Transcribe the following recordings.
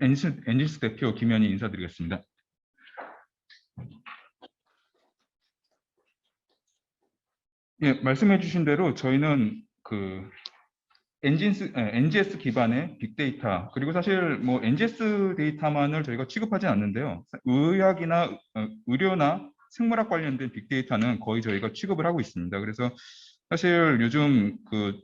엔지스 대표 김현희 인사드리겠습니다. 예, 말씀해주신 대로 저희는 그 NGS 기반의 빅데이터, 그리고 사실 뭐 NGS 데이터만을 저희가 취급하지 않는데요. 의학이나 의료나 생물학 관련된 빅데이터는 거의 저희가 취급을 하고 있습니다. 그래서 사실 요즘 그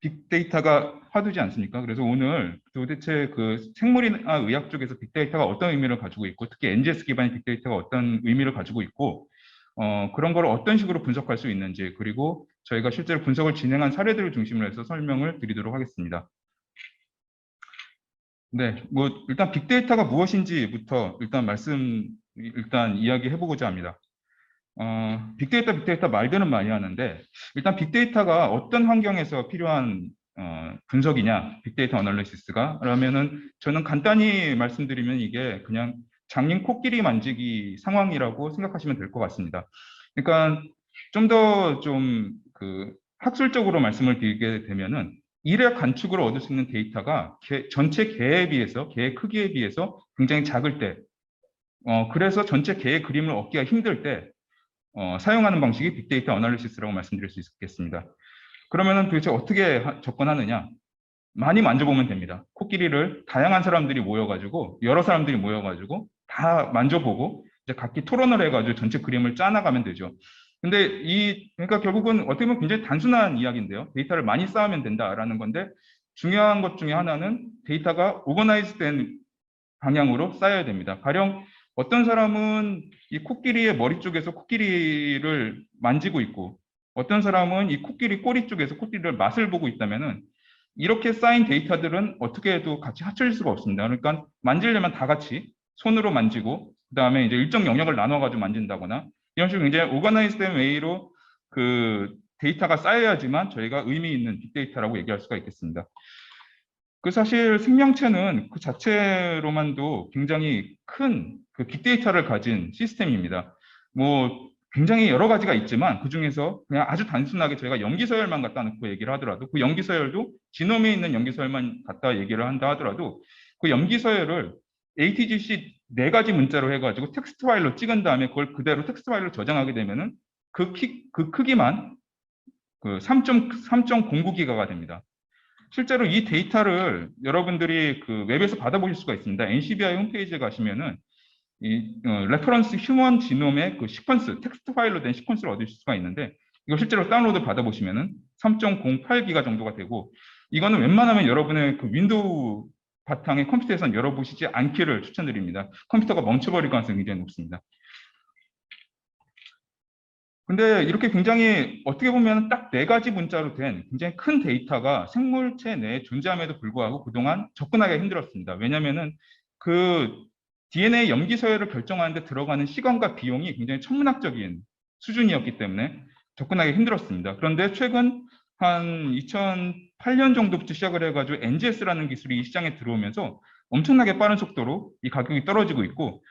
빅데이터가 화두지 않습니까? 그래서 오늘 도대체 그 생물이나 의학 쪽에서 빅데이터가 어떤 의미를 가지고 있고, 특히 NGS 기반의 빅데이터가 어떤 의미를 가지고 있고, 그런 걸 어떤 식으로 분석할 수 있는지, 그리고 저희가 실제로 분석을 진행한 사례들을 중심으로 해서 설명을 드리도록 하겠습니다. 네, 뭐 일단 빅데이터가 무엇인지부터 일단 이야기해보고자 합니다. 빅데이터 말들은 많이 하는데, 일단 빅데이터가 어떤 환경에서 필요한 분석이냐, 빅데이터 어널리시스가, 그러면은 저는 간단히 말씀드리면 이게 그냥 장님 코끼리 만지기 상황이라고 생각하시면 될 것 같습니다. 그러니까 좀 더 그 학술적으로 말씀을 드리게 되면은 일의 관측으로 얻을 수 있는 데이터가 전체 개에 비해서, 개의 크기에 비해서 굉장히 작을 때, 그래서 전체 개의 그림을 얻기가 힘들 때 사용하는 방식이 빅데이터 어널리시스라고 말씀드릴 수 있겠습니다. 그러면은 도대체 어떻게 접근하느냐? 많이 만져보면 됩니다. 코끼리를 다양한 사람들이 모여가지고, 여러 사람들이 모여가지고 다 만져보고 이제 각기 토론을 해가지고 전체 그림을 짜나가면 되죠. 근데 그러니까 결국은 어떻게 보면 굉장히 단순한 이야기인데요. 데이터를 많이 쌓으면 된다라는 건데, 중요한 것 중에 하나는 데이터가 오거나이즈된 방향으로 쌓여야 됩니다. 가령 어떤 사람은 이 코끼리의 머리 쪽에서 코끼리를 만지고 있고, 어떤 사람은 이 코끼리 꼬리 쪽에서 코끼리를 맛을 보고 있다면은 이렇게 쌓인 데이터들은 어떻게 해도 같이 합쳐질 수가 없습니다. 그러니까 만지려면 다 같이 손으로 만지고, 그 다음에 이제 일정 영역을 나눠가지고 만진다거나, 이런 식으로 굉장히 오거나이즈된 웨이로 그 데이터가 쌓여야지만 저희가 의미 있는 빅데이터라고 얘기할 수가 있겠습니다. 그 사실 생명체는 그 자체로만도 굉장히 큰 그 빅데이터를 가진 시스템입니다. 뭐 굉장히 여러 가지가 있지만 그 중에서 그냥 아주 단순하게 저희가 염기서열만 갖다 놓고 얘기를 하더라도, 그 염기서열도 지놈에 있는 염기서열만 갖다 얘기를 한다 하더라도, 그 염기서열을 ATGC 4가지 문자로 해가지고 텍스트 파일로 찍은 다음에 그걸 그대로 텍스트 파일로 저장하게 되면은 그 크기만 그 3.09기가가 됩니다. 실제로 이 데이터를 여러분들이 그 웹에서 받아보실 수가 있습니다. NCBI 홈페이지에 가시면은 이 레퍼런스 휴먼 지놈의 그 시퀀스, 텍스트 파일로 된 시퀀스를 얻으실 수가 있는데, 이거 실제로 다운로드 받아보시면은 3.08기가 정도가 되고, 이거는 웬만하면 여러분의 그 윈도우 바탕의 컴퓨터에서는 열어보시지 않기를 추천드립니다. 컴퓨터가 멈춰버릴 가능성이 굉장히 높습니다. 근데 이렇게 굉장히 어떻게 보면 딱 4가지 문자로 된 굉장히 큰 데이터가 생물체 내에 존재함에도 불구하고 그동안 접근하기가 힘들었습니다. 왜냐하면은 그 DNA 염기서열을 결정하는데 들어가는 시간과 비용이 굉장히 천문학적인 수준이었기 때문에 접근하기 힘들었습니다. 그런데 최근 한 2008년 정도부터 시작을 해가지고 NGS라는 기술이 이 시장에 들어오면서 엄청나게 빠른 속도로 이 가격이 떨어지고 있고,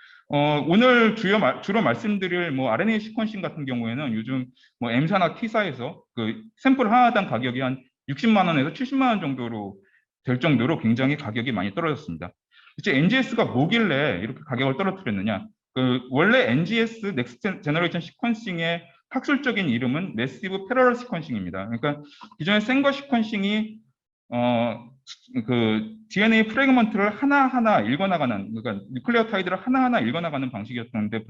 오늘 주로 말씀드릴 뭐 RNA 시퀀싱 같은 경우에는 요즘 뭐 M사나 T사에서 그 샘플 하나당 가격이 한 60만 원에서 70만 원 정도로 될 정도로 굉장히 가격이 많이 떨어졌습니다. 이제 NGS가 뭐길래 이렇게 가격을 떨어뜨렸느냐? 그 원래 NGS 넥스트 제너레이션 시퀀싱의 학술적인 이름은 매시브 패러럴 시퀀싱입니다. 그러니까 기존의 생거 시퀀싱이 그 DNA 프래그먼트를 하나하나 읽어나가는, 그러니까 뉴클레오타이드를 하나하나 읽어나가는 방식이었는데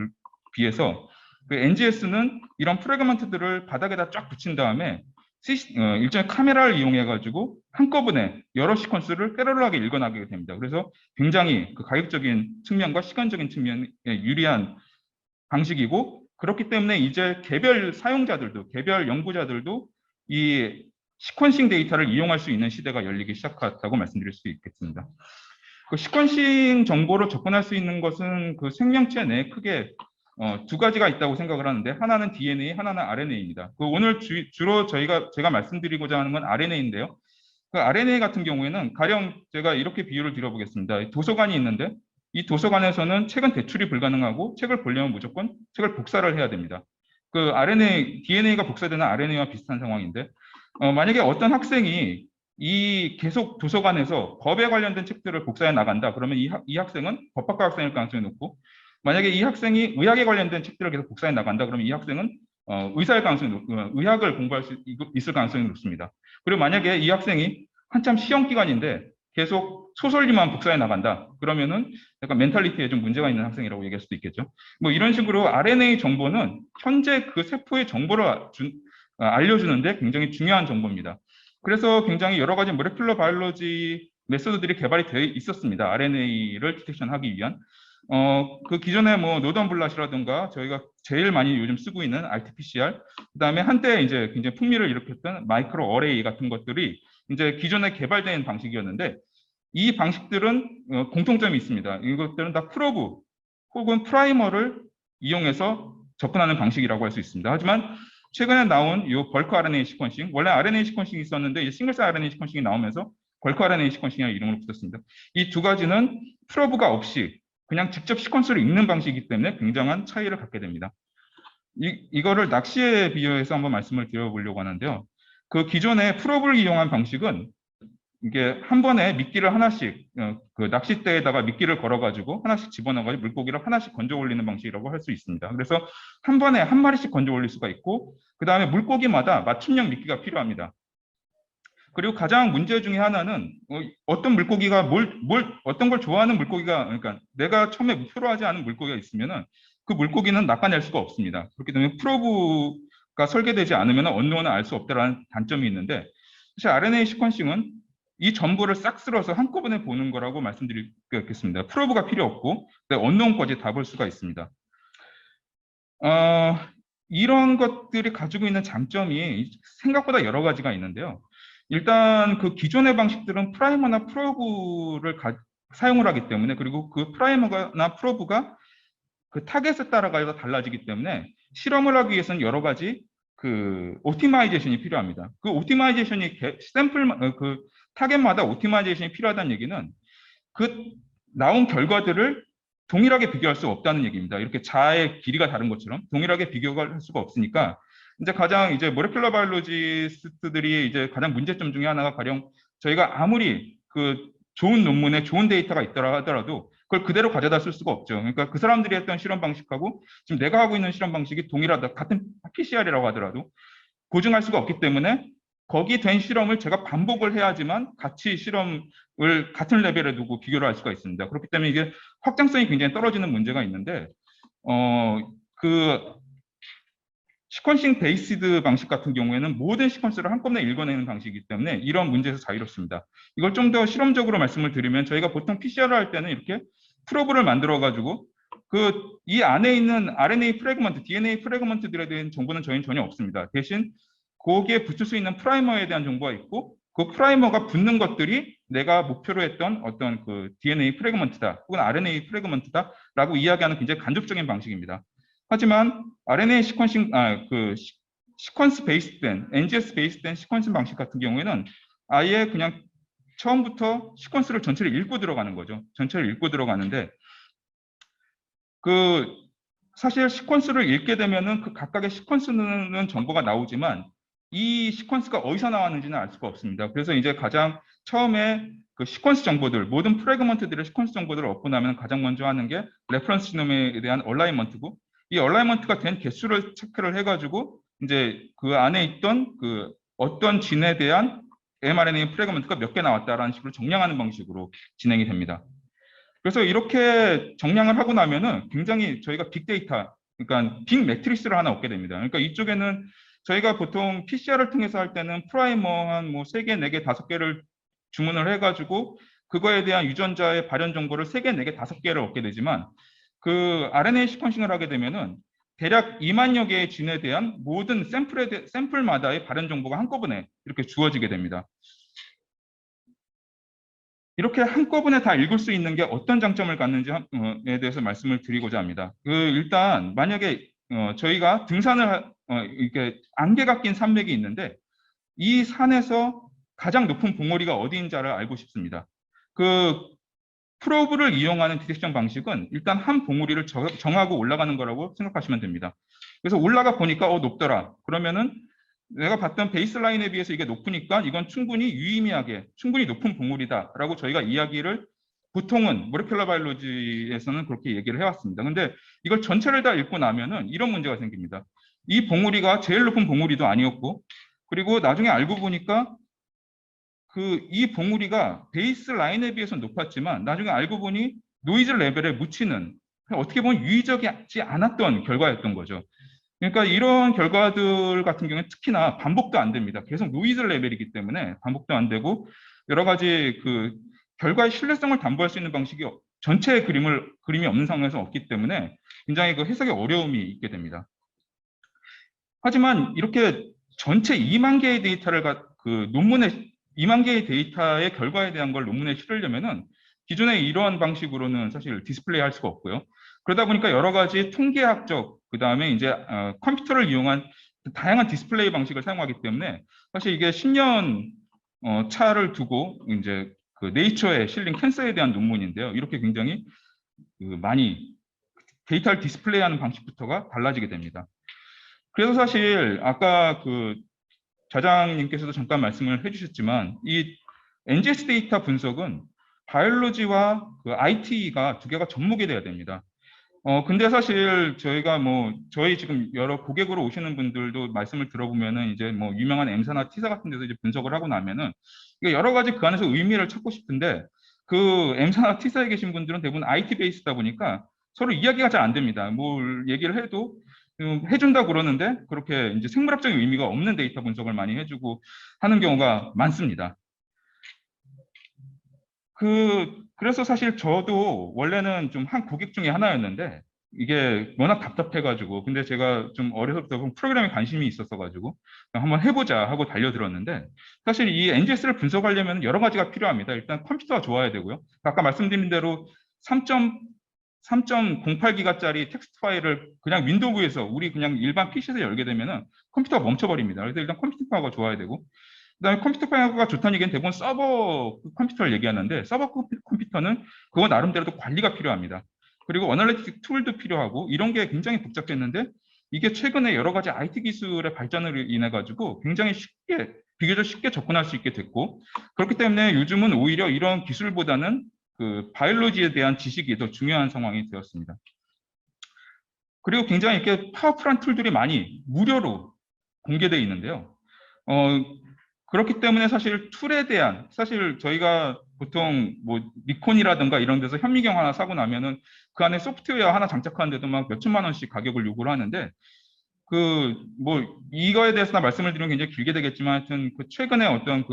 비해서 그 NGS는 이런 프래그먼트들을 바닥에다 쫙 붙인 다음에 일종의 카메라를 이용해 가지고 한꺼번에 여러 시퀀스를 패러럴하게 읽어나가게 됩니다. 그래서 굉장히 그 가격적인 측면과 시간적인 측면에 유리한 방식이고, 그렇기 때문에 이제 개별 사용자들도, 개별 연구자들도 이 시퀀싱 데이터를 이용할 수 있는 시대가 열리기 시작했다고 말씀드릴 수 있겠습니다. 그 시퀀싱 정보로 접근할 수 있는 것은 그 생명체 내에 크게 2가지가 있다고 생각을 하는데, 하나는 DNA, 하나는 RNA입니다. 그 오늘 주로 제가 말씀드리고자 하는 건 RNA인데요. 그 RNA 같은 경우에는 가령 제가 이렇게 비유를 드려보겠습니다. 도서관이 있는데 이 도서관에서는 책은 대출이 불가능하고, 책을 보려면 무조건 책을 복사를 해야 됩니다. 그 DNA가 복사되는 RNA와 비슷한 상황인데, 만약에 어떤 학생이 이 계속 도서관에서 법에 관련된 책들을 복사해 나간다. 그러면 이 학생은 법학과 학생일 가능성이 높고, 만약에 이 학생이 의학에 관련된 책들을 계속 복사해 나간다. 그러면 이 학생은 의사일 가능성이 의학을 공부할 수 있을 가능성이 높습니다. 그리고 만약에 이 학생이 한참 시험 기간인데 계속 소설리만 복사해 나간다. 그러면은 약간 멘탈리티에 좀 문제가 있는 학생이라고 얘기할 수도 있겠죠. 뭐 이런 식으로 RNA 정보는 현재 그 세포의 정보를 알려주는데 굉장히 중요한 정보입니다. 그래서 굉장히 여러 가지 모레큘러 바이올로지 메소드들이 개발이 되어 있었습니다. RNA를 디텍션하기 위한. 그 기존에 뭐 노던 블랏이라든가 저희가 제일 많이 요즘 쓰고 있는 RT-PCR, 그다음에 한때 이제 굉장히 풍미를 일으켰던 마이크로 어레이 같은 것들이 이제 기존에 개발된 방식이었는데, 이 방식들은 공통점이 있습니다. 이것들은 다 프로브 혹은 프라이머를 이용해서 접근하는 방식이라고 할 수 있습니다. 하지만 최근에 나온 이 벌크 RNA 시퀀싱, 원래 RNA 시퀀싱이 있었는데 싱글셀 RNA 시퀀싱이 나오면서 벌크 RNA 시퀀싱이라는 이름으로 붙었습니다. 이 두 가지는 프로브가 없이 그냥 직접 시퀀스를 읽는 방식이기 때문에 굉장한 차이를 갖게 됩니다. 이거를 낚시에 비유해서 한번 말씀을 드려보려고 하는데요. 그 기존의 프로브를 이용한 방식은 이게 한 번에 미끼를 하나씩 그 낚싯대에다가 미끼를 걸어가지고 하나씩 집어넣어가지고 물고기를 하나씩 건져 올리는 방식이라고 할 수 있습니다. 그래서 한 번에 한 마리씩 건져 올릴 수가 있고, 그 다음에 물고기마다 맞춤형 미끼가 필요합니다. 그리고 가장 문제 중에 하나는 어떤 물고기가 어떤 걸 좋아하는 물고기가, 그러니까 내가 처음에 목표로 하지 않은 물고기가 있으면은 그 물고기는 낚아낼 수가 없습니다. 그렇기 때문에 프로브가 설계되지 않으면 언노는 알 수 없다라는 단점이 있는데, 사실 RNA 시퀀싱은 이 정보를 싹 쓸어서 한꺼번에 보는 거라고 말씀드리겠습니다. 프로브가 필요 없고 언노운까지 다 볼 수가 있습니다. 이런 것들이 가지고 있는 장점이 생각보다 여러 가지가 있는데요. 일단 그 기존의 방식들은 프라이머나 프로브를 사용을 하기 때문에, 그리고 그 프라이머나 프로브가 그 타겟에 따라가서 달라지기 때문에 실험을 하기 위해서는 여러 가지 그 오티마이제이션이 필요합니다. 그 오티마이제이션이 그 타겟마다 오티마이제이션이 필요하다는 얘기는 그 나온 결과들을 동일하게 비교할 수 없다는 얘기입니다. 이렇게 자의 길이가 다른 것처럼 동일하게 비교할 수가 없으니까, 이제 가장 이제 모레큘러 바이올로지스트들이 이제 가장 문제점 중에 하나가, 가령 저희가 아무리 그 좋은 논문에 좋은 데이터가 있더라 하더라도 그걸 그대로 가져다 쓸 수가 없죠. 그러니까 그 사람들이 했던 실험 방식하고 지금 내가 하고 있는 실험 방식이 동일하다, 같은 PCR이라고 하더라도 고증할 수가 없기 때문에 거기 된 실험을 제가 반복을 해야지만 같이 실험을 같은 레벨에 두고 비교를 할 수가 있습니다. 그렇기 때문에 이게 확장성이 굉장히 떨어지는 문제가 있는데, 그 시퀀싱 베이스드 방식 같은 경우에는 모든 시퀀스를 한꺼번에 읽어내는 방식이기 때문에 이런 문제에서 자유롭습니다. 이걸 좀 더 실험적으로 말씀을 드리면, 저희가 보통 PCR을 할 때는 이렇게 프로브를 만들어 가지고 이 안에 있는 RNA 프래그먼트, DNA 프래그먼트들에 대한 정보는 저희는 전혀 없습니다. 대신 거기에 붙을 수 있는 프라이머에 대한 정보가 있고, 그 프라이머가 붙는 것들이 내가 목표로 했던 어떤 그 DNA 프래그먼트다 혹은 RNA 프래그먼트다라고 이야기하는 굉장히 간접적인 방식입니다. 하지만 RNA 시퀀스 베이스된, NGS 베이스된 시퀀스 방식 같은 경우에는 아예 그냥 처음부터 시퀀스를 전체를 읽고 들어가는 거죠. 전체를 읽고 들어가는데, 사실 시퀀스를 읽게 되면은 그 각각의 시퀀스는 정보가 나오지만 이 시퀀스가 어디서 나왔는지는 알 수가 없습니다. 그래서 이제 가장 처음에 그 시퀀스 정보들, 모든 프래그먼트들의 시퀀스 정보들을 얻고 나면 가장 먼저 하는 게 레퍼런스 지놈에 대한 얼라이먼트고, 이 얼라이먼트가 된 개수를 체크를 해가지고 이제 그 안에 있던 그 어떤 진에 대한 mRNA 프래그먼트가 몇 개 나왔다라는 식으로 정량하는 방식으로 진행이 됩니다. 그래서 이렇게 정량을 하고 나면은 굉장히 저희가 빅데이터, 그러니까 빅 매트리스를 하나 얻게 됩니다. 그러니까 이쪽에는 저희가 보통 PCR을 통해서 할 때는 프라이머 한 뭐 3개, 4개, 5개를 주문을 해가지고 그거에 대한 유전자의 발현 정보를 3개, 4개, 5개를 얻게 되지만, 그 RNA 시퀀싱을 하게 되면은 대략 2만여 개의 진에 대한 모든 샘플마다의 발현 정보가 한꺼번에 이렇게 주어지게 됩니다. 이렇게 한꺼번에 다 읽을 수 있는 게 어떤 장점을 갖는지에 대해서 말씀을 드리고자 합니다. 일단 만약에 저희가 등산을 이렇게 안개가 낀 산맥이 있는데, 이 산에서 가장 높은 봉우리가 어디인지를 알고 싶습니다. 그 프로브를 이용하는 디텍션 방식은 일단 한 봉우리를 정하고 올라가는 거라고 생각하시면 됩니다. 그래서 올라가 보니까 높더라. 그러면은 내가 봤던 베이스라인에 비해서 이게 높으니까 이건 충분히 유의미하게 충분히 높은 봉우리다라고 저희가 이야기를 보통은 모레큘러 바이올로지에서는 그렇게 얘기를 해왔습니다. 근데 이걸 전체를 다 읽고 나면은 이런 문제가 생깁니다. 이 봉우리가 제일 높은 봉우리도 아니었고, 그리고 나중에 알고 보니까 이 봉우리가 베이스 라인에 비해서 높았지만 나중에 알고 보니 노이즈 레벨에 묻히는, 어떻게 보면 유의적이지 않았던 결과였던 거죠. 그러니까 이런 결과들 같은 경우는 특히나 반복도 안 됩니다. 계속 노이즈 레벨이기 때문에 반복도 안 되고, 여러 가지 결과의 신뢰성을 담보할 수 있는 방식이 전체 그림이 없는 상황에서 없기 때문에 굉장히 해석의 어려움이 있게 됩니다. 하지만 이렇게 전체 2만 개의 데이터를 논문에 2만 개의 데이터의 결과에 대한 걸 논문에 실으려면은 기존의 이러한 방식으로는 사실 디스플레이 할 수가 없고요. 그러다 보니까 여러 가지 통계학적, 그다음에 이제 컴퓨터를 이용한 다양한 디스플레이 방식을 사용하기 때문에 사실 이게 10년 차를 두고 이제 네이처에 실린 캔서에 대한 논문인데요. 이렇게 굉장히 많이 데이터를 디스플레이하는 방식부터가 달라지게 됩니다. 그래서 사실 아까 좌장님께서도 잠깐 말씀을 해주셨지만 이 NGS 데이터 분석은 바이올로지와 IT가 두 개가 접목이 돼야 됩니다. 근데 사실 저희가 저희 지금 여러 고객으로 오시는 분들도 말씀을 들어보면은 이제 유명한 M사나 T사 같은 데서 이제 분석을 하고 나면은 여러 가지 그 안에서 의미를 찾고 싶은데 M사나 T사에 계신 분들은 대부분 IT 베이스다 보니까 서로 이야기가 잘 안 됩니다. 뭘 얘기를 해도 해준다 그러는데 그렇게 이제 생물학적인 의미가 없는 데이터 분석을 많이 해주고 하는 경우가 많습니다. 그래서 사실 저도 원래는 좀 한 고객 중에 하나였는데 이게 워낙 답답해가지고, 근데 제가 좀 어려서부터 프로그램에 관심이 있었어가지고 한번 해보자 하고 달려들었는데, 사실 이 NGS를 분석하려면 여러 가지가 필요합니다. 일단 컴퓨터가 좋아야 되고요. 아까 말씀드린 대로 3.08기가짜리 텍스트 파일을 그냥 윈도우에서 우리 그냥 일반 PC에서 열게 되면은 컴퓨터가 멈춰버립니다. 그래서 일단 컴퓨터 파워가 좋아야 되고, 그다음에 컴퓨터 파워가 좋다는 얘기는 대부분 서버 컴퓨터를 얘기하는데, 서버 컴퓨터는 그거 나름대로도 관리가 필요합니다. 그리고 어널리틱 툴도 필요하고, 이런 게 굉장히 복잡했는데 이게 최근에 여러 가지 IT 기술의 발전을 인해 가지고 굉장히 비교적 쉽게 접근할 수 있게 됐고, 그렇기 때문에 요즘은 오히려 이런 기술보다는 바이올로지에 대한 지식이 더 중요한 상황이 되었습니다. 그리고 굉장히 이렇게 파워풀한 툴들이 많이 무료로 공개되어 있는데요. 그렇기 때문에 사실 툴에 대한, 사실 저희가 보통 니콘이라든가 이런 데서 현미경 하나 사고 나면은 그 안에 소프트웨어 하나 장착하는데도 막 몇천만 원씩 가격을 요구를 하는데, 이거에 대해서 말씀을 드리면 굉장히 길게 되겠지만, 하여튼 최근에 어떤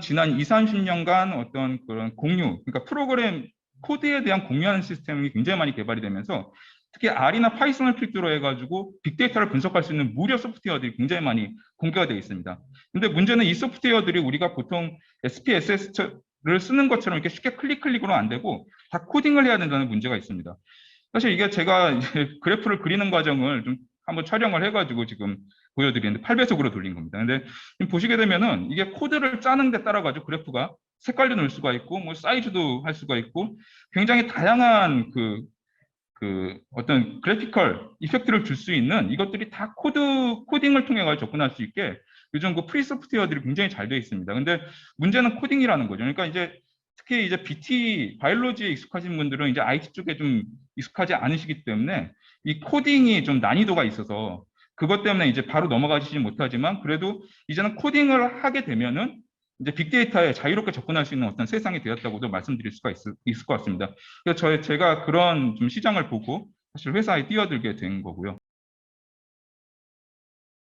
지난 20, 30년간 어떤 그런 공유, 그러니까 프로그램 코드에 대한 공유하는 시스템이 굉장히 많이 개발이 되면서 특히 R이나 파이썬을 필두로 해가지고 빅데이터를 분석할 수 있는 무료 소프트웨어들이 굉장히 많이 공개가 되어 있습니다. 근데 문제는 이 소프트웨어들이 우리가 보통 SPSS를 쓰는 것처럼 이렇게 쉽게 클릭으로 안 되고 다 코딩을 해야 된다는 문제가 있습니다. 사실 이게 제가 이제 그래프를 그리는 과정을 좀 한번 촬영을 해가지고 지금 보여드리는데 8배속으로 돌린 겁니다. 근데 보시게 되면은 이게 코드를 짜는 데 따라 가지고 그래프가 색깔도 넣을 수가 있고 사이즈도 할 수가 있고 굉장히 다양한 어떤 그래피컬 이펙트를 줄 수 있는 이것들이 다 코딩을 통해 가지고 접근할 수 있게 요즘 프리 소프트웨어들이 굉장히 잘 되어 있습니다. 근데 문제는 코딩이라는 거죠. 그러니까 이제 특히 이제 BT 바이올로지에 익숙하신 분들은 이제 IT 쪽에 좀 익숙하지 않으시기 때문에 이 코딩이 좀 난이도가 있어서 그것 때문에 이제 바로 넘어가시지 못하지만, 그래도 이제는 코딩을 하게 되면은 이제 빅데이터에 자유롭게 접근할 수 있는 어떤 세상이 되었다고도 말씀드릴 수가 있을 것 같습니다. 그래서 제가 그런 좀 시장을 보고 사실 회사에 뛰어들게 된 거고요.